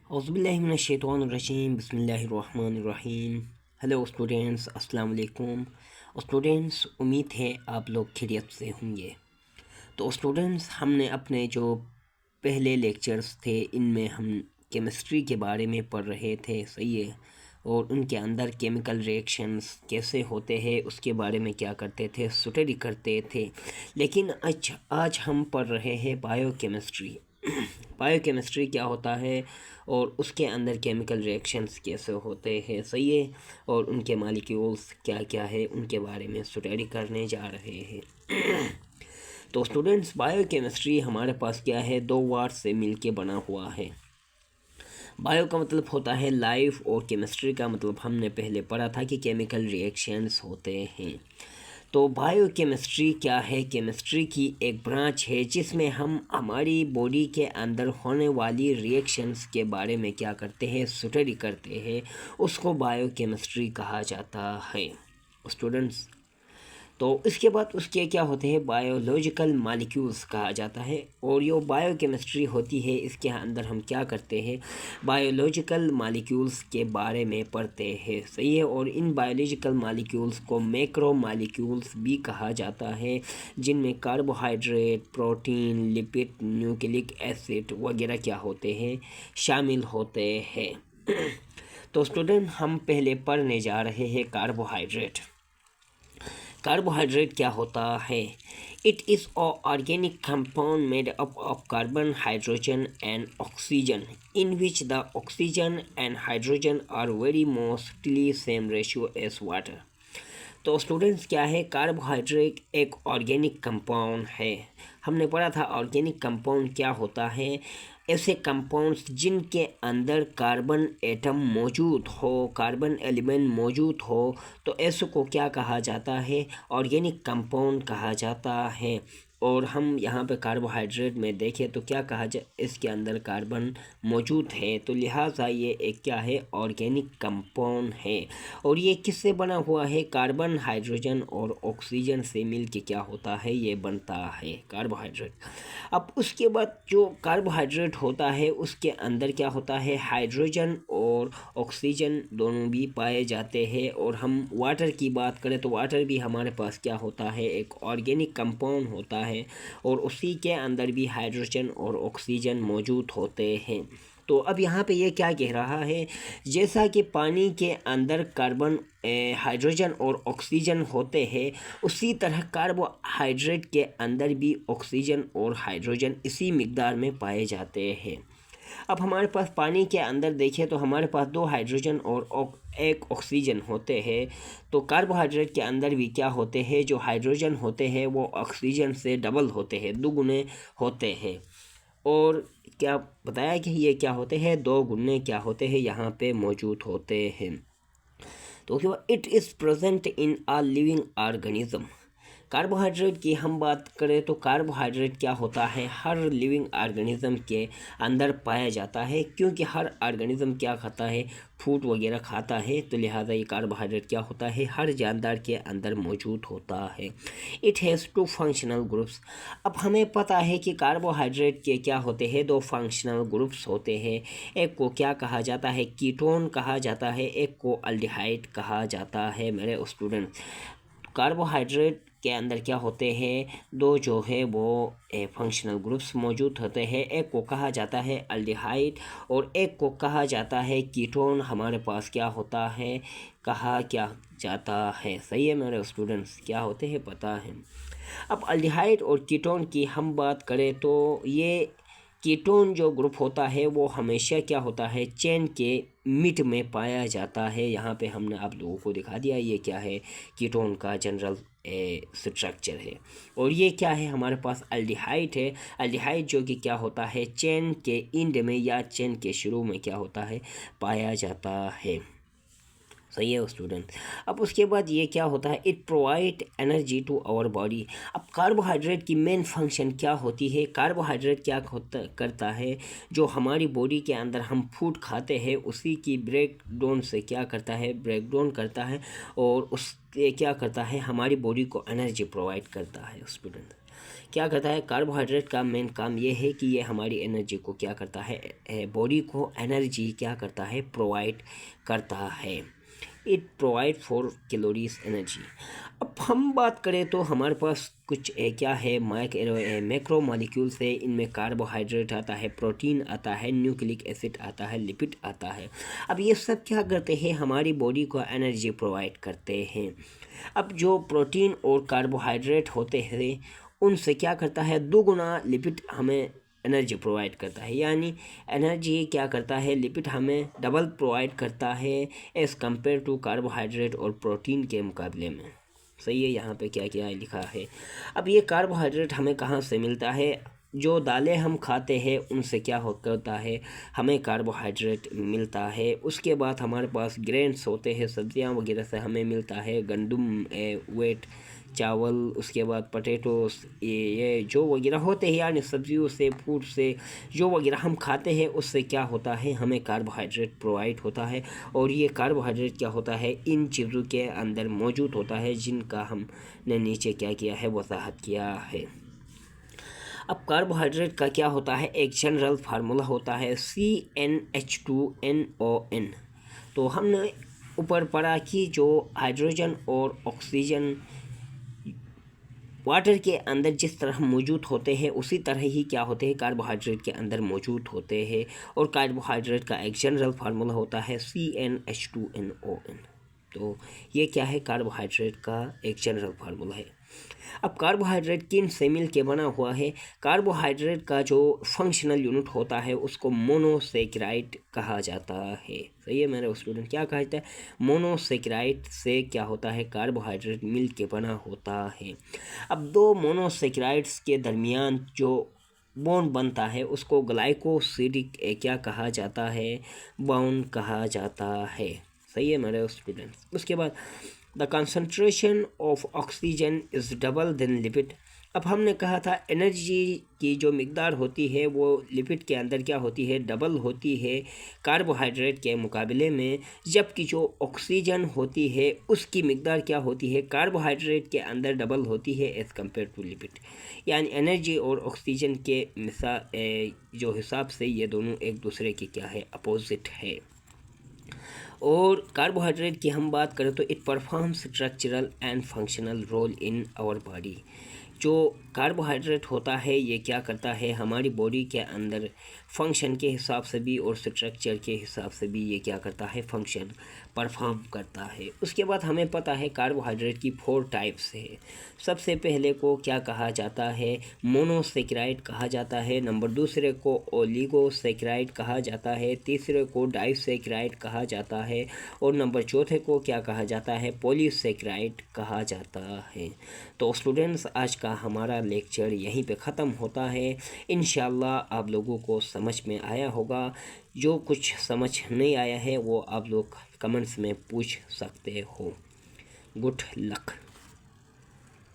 औज़ुबिल्लाहिमिनश्शैतानिर्रजीम बिस्मिल्लाहिर्रहमानिर्रहीम। Hello students, अस्सलाम वालेकुम। स्टूडेंट्स, उम्मीद है आप लोग खैरियत से होंगे। तो स्टूडेंट्स, हमने अपने जो पहले लेक्चर्स थे इनमें हम केमिस्ट्री के बारे में पढ़ रहे थे, सही है, और उनके अंदर केमिकल रिएक्शंस कैसे होते हैं उसके बारे में क्या करते थे, स्टडी करते थे। लेकिन आज हम पढ़ रहे हैं बायोकेमिस्ट्री। बायोकेमिस्ट्री क्या होता है और उसके अंदर केमिकल रिएक्शंस कैसे होते हैं, सही है, और उनके मॉलिक्यूल्स क्या क्या है उनके बारे में स्टडी करने जा रहे हैं। तो स्टूडेंट्स, बायोकेमिस्ट्री हमारे पास क्या है, दो वर्ड से मिलके बना हुआ है। बायो का मतलब होता है लाइफ और केमिस्ट्री का मतलब हमने पहले पढ़ा था कि केमिकल रिएक्शंस होते हैं। तो बायोकेमिस्ट्री क्या है? केमिस्ट्री की एक ब्रांच है जिसमें हम हमारी बॉडी के अंदर होने वाली रिएक्शंस के बारे में क्या करते हैं, स्टडी करते हैं। उसको बायोकेमिस्ट्री कहा जाता है स्टूडेंट्स। तो इसके बाद उसके क्या होते हैं, बायोलॉजिकल मॉलिक्यूल्स कहा जाता है। और ये बायोकेमिस्ट्री होती है, इसके अंदर हम क्या करते हैं, बायोलॉजिकल मॉलिक्यूल्स के बारे में पढ़ते हैं, सही है। और इन बायोलॉजिकल मॉलिक्यूल्स को मैक्रो मॉलिक्यूल्स भी कहा जाता है, जिनमें carbohydrate, protein, lipid, nucleic acid वगैरह क्या होते हैं, शामिल होते हैं। तो स्टूडेंट, हम पहले पढ़ने जा रहे हैं कार्बोहाइड्रेट। कार्बोहाइड्रेट क्या होता है? It is a organic compound made up of carbon, hydrogen and oxygen in which the oxygen and hydrogen are very mostly same ratio as water। तो स्टूडेंट्स, क्या है कार्बोहाइड्रेट? एक ऑर्गेनिक कंपाउंड है। हमने पढ़ा था ऑर्गेनिक कंपाउंड क्या होता है। ऐसे कंपाउंड्स जिनके अंदर कार्बन एटम मौजूद हो, कार्बन एलिमेंट मौजूद हो, तो ऐसे को क्या कहा जाता है, ऑर्गेनिक कंपाउंड कहा जाता है। और हम यहाँ पे कार्बोहाइड्रेट में देखें तो क्या कहा जाए, इसके अंदर कार्बन मौजूद है, तो लिहाजा ये एक क्या है, ऑर्गेनिक कंपाउंड है। और ये किससे बना हुआ है? कार्बन, हाइड्रोजन और ऑक्सीजन से मिल के क्या होता है, ये बनता है कार्बोहाइड्रेट। अब उसके बाद जो कार्बोहाइड्रेट होता है उसके अंदर क्या होता है, हाइड्रोजन और ऑक्सीजन दोनों भी पाए जाते हैं। और हम वाटर की बात करें तो वाटर भी हमारे पास क्या होता है, एक ऑर्गेनिक कंपाउंड होता है, और उसी के अंदर भी हाइड्रोजन और ऑक्सीजन मौजूद होते हैं। तो अब यहाँ पे ये क्या कह रहा है, जैसा कि पानी के अंदर कार्बन, हाइड्रोजन और ऑक्सीजन होते हैं, उसी तरह कार्बोहाइड्रेट के अंदर भी ऑक्सीजन और हाइड्रोजन इसी मिकदार में पाए जाते हैं। अब हमारे पास पानी के अंदर देखें तो हमारे पास दो हाइड्रोजन और एक ऑक्सीजन होते हैं। तो कार्बोहाइड्रेट के अंदर भी क्या होते हैं, जो हाइड्रोजन होते हैं वो ऑक्सीजन से डबल होते हैं, दुगुने होते हैं। और क्या बताया कि ये क्या होते हैं, दो गुने क्या होते हैं यहाँ पे मौजूद होते हैं। तो उसके बाद it is present in a living organism. Carbohydrate की हम बात करें तो कार्बोहाइड्रेट क्या होता है, हर लिविंग ऑर्गेनिज्म के अंदर पाया जाता है, क्योंकि हर ऑर्गेनिज्म क्या खाता है, फूड वगैरह खाता है, तो लिहाजा ये कार्बोहाइड्रेट क्या होता है, हर जानदार के अंदर मौजूद होता है। It has two functional groups. अब हमें पता है कि कार्बोहाइड्रेट के क्या होते हैं, दो फंक्शनल ग्रुप्स होते हैं। एक को क्या कहा जाता है, कीटोन कहा जाता है, एक को अल्डिहाइड कहा जाता है। मेरे स्टूडेंट, कार्बोहाइड्रेट के अंदर क्या होते हैं, दो जो है वो फंक्शनल ग्रुप्स मौजूद होते हैं। एक को कहा जाता है अल्डिहाइड और एक को कहा जाता है कीटोन। हमारे पास क्या होता है, कहा क्या जाता है, सही है मेरे स्टूडेंट्स, क्या होते हैं पता है। अब अल्डिहाइड और कीटोन की हम बात करें तो ये कीटोन जो ग्रुप होता है वो हमेशा क्या होता है, चेन के मिड में पाया जाता है। यहाँ पे हमने आप लोगों को दिखा दिया ये क्या है, कीटोन का जनरल स्ट्रक्चर है। और ये क्या है, हमारे पास अल्डिहाइड है। अल्डिहाइड जो कि क्या होता है, चेन के एंड में या चेन के शुरू में क्या होता है, पाया जाता है, सही है स्टूडेंट। अब उसके बाद ये क्या होता है, it provide energy to our body. अब कार्बोहाइड्रेट की मेन फंक्शन क्या होती है, कार्बोहाइड्रेट क्या करता है, जो हमारी बॉडी के अंदर हम फूड खाते हैं उसी की ब्रेक डाउन से क्या करता है, ब्रेक डाउन करता है, और उसके क्या करता है, हमारी बॉडी को एनर्जी प्रोवाइड करता है स्टूडेंट। क्या करता है, कार्बोहाइड्रेट का मेन काम ये है कि ये हमारी एनर्जी को क्या करता है, बॉडी को एनर्जी क्या करता है, प्रोवाइड करता है। It provide for calories energy. अब हम बात करें तो हमारे पास कुछ क्या है, मैक्रो मॉलिक्यूल्स है। इनमें कार्बोहाइड्रेट आता है, प्रोटीन आता है, न्यूक्लिक एसिड आता है, लिपिड आता है। अब ये सब क्या करते हैं, हमारी बॉडी को एनर्जी प्रोवाइड करते हैं। अब जो प्रोटीन और कार्बोहाइड्रेट होते हैं उनसे क्या करता है, 2 गुना लिपिड हमें एनर्जी प्रोवाइड करता है। यानी एनर्जी क्या करता है, लिपिड हमें डबल प्रोवाइड करता है एज़ कम्पेयर टू कार्बोहाइड्रेट और प्रोटीन के मुकाबले में। सही है, यहाँ पे क्या क्या लिखा है। अब ये कार्बोहाइड्रेट हमें कहाँ से मिलता है, जो दालें हम खाते हैं उनसे क्या होता है, हमें कार्बोहाइड्रेट मिलता है। उसके बाद हमारे पास ग्रेन्स होते हैं, सब्जियां वगैरह से हमें मिलता है, गंदम, वेट, चावल, उसके बाद पोटैटोस, ये जो वगैरह होते हैं, यानी सब्जियों से, फूड से जो वगैरह हम खाते हैं उससे क्या होता है, हमें कार्बोहाइड्रेट प्रोवाइड होता है। और ये कार्बोहाइड्रेट क्या होता है, इन चीज़ों के अंदर मौजूद होता है जिनका हमने नीचे क्या किया है, वजाहत किया है। अब कार्बोहाइड्रेट का क्या होता है, एक जनरल फार्मूला होता है CnH2nOn। तो हमने ऊपर पढ़ा कि जो हाइड्रोजन और ऑक्सीजन वाटर के अंदर जिस तरह मौजूद होते हैं उसी तरह ही क्या होते हैं, कार्बोहाइड्रेट के अंदर मौजूद होते हैं। और कार्बोहाइड्रेट का एक जनरल फार्मूला होता है CnH2nOn। तो ये क्या है, कार्बोहाइड्रेट का एक जनरल फार्मूला है। अब कार्बोहाइड्रेट किन से मिल के बना हुआ है, कार्बोहाइड्रेट का जो फंक्शनल यूनिट होता है उसको मोनोसेकेराइड कहा जाता है। सही है मेरे स्टूडेंट, क्या कहा जाता है, मोनोसेकेराइड से क्या होता है, कार्बोहाइड्रेट मिल के बना होता है। अब 2 मोनोसेकेराइड्स के दरमियान जो बॉन्ड बनता है उसको ग्लाइकोसिडिक क्या कहा जाता है, बॉन्ड कहा जाता है। सही है मेरे स्टूडेंट्स। उसके बाद the concentration of oxygen is double than lipid. अब हमने कहा था एनर्जी की जो मिकदार होती है वो लिपिड के अंदर क्या होती है, डबल होती है कार्बोहाइड्रेट के मुकाबले में, जबकि जो ऑक्सीजन होती है उसकी मिकदार क्या होती है, कार्बोहाइड्रेट के अंदर डबल होती है एज़ कम्पेयर टू लिपिड। यानी एनर्जी और ऑक्सीजन के जो हिसाब से ये दोनों एक दूसरे के क्या है, अपोजिट है। और कार्बोहाइड्रेट की हम बात करें तो it perform structural and functional role in our body. जो कार्बोहाइड्रेट होता है ये क्या करता है, हमारी बॉडी के अंदर फंक्शन के हिसाब से भी और स्ट्रक्चर के हिसाब से भी ये क्या करता है, फंक्शन परफॉर्म करता है। उसके बाद हमें पता है कार्बोहाइड्रेट की 4 टाइप्स है। सबसे पहले को क्या कहा जाता है, मोनोसेकेराइड कहा जाता है। नंबर दूसरे को ओलिगोसेकेराइड कहा जाता है। तीसरे को डाइसेकेराइड कहा जाता है। और नंबर चौथे को क्या कहा जाता है, पॉलीसेकेराइड कहा जाता है। तो स्टूडेंट्स आज का हमारा लेक्चर यहीं पे ख़त्म होता है। इंशाल्लाह आप लोगों को समझ में आया होगा। जो कुछ समझ नहीं आया है वो आप लोग कमेंट्स में पूछ सकते हो। Good luck.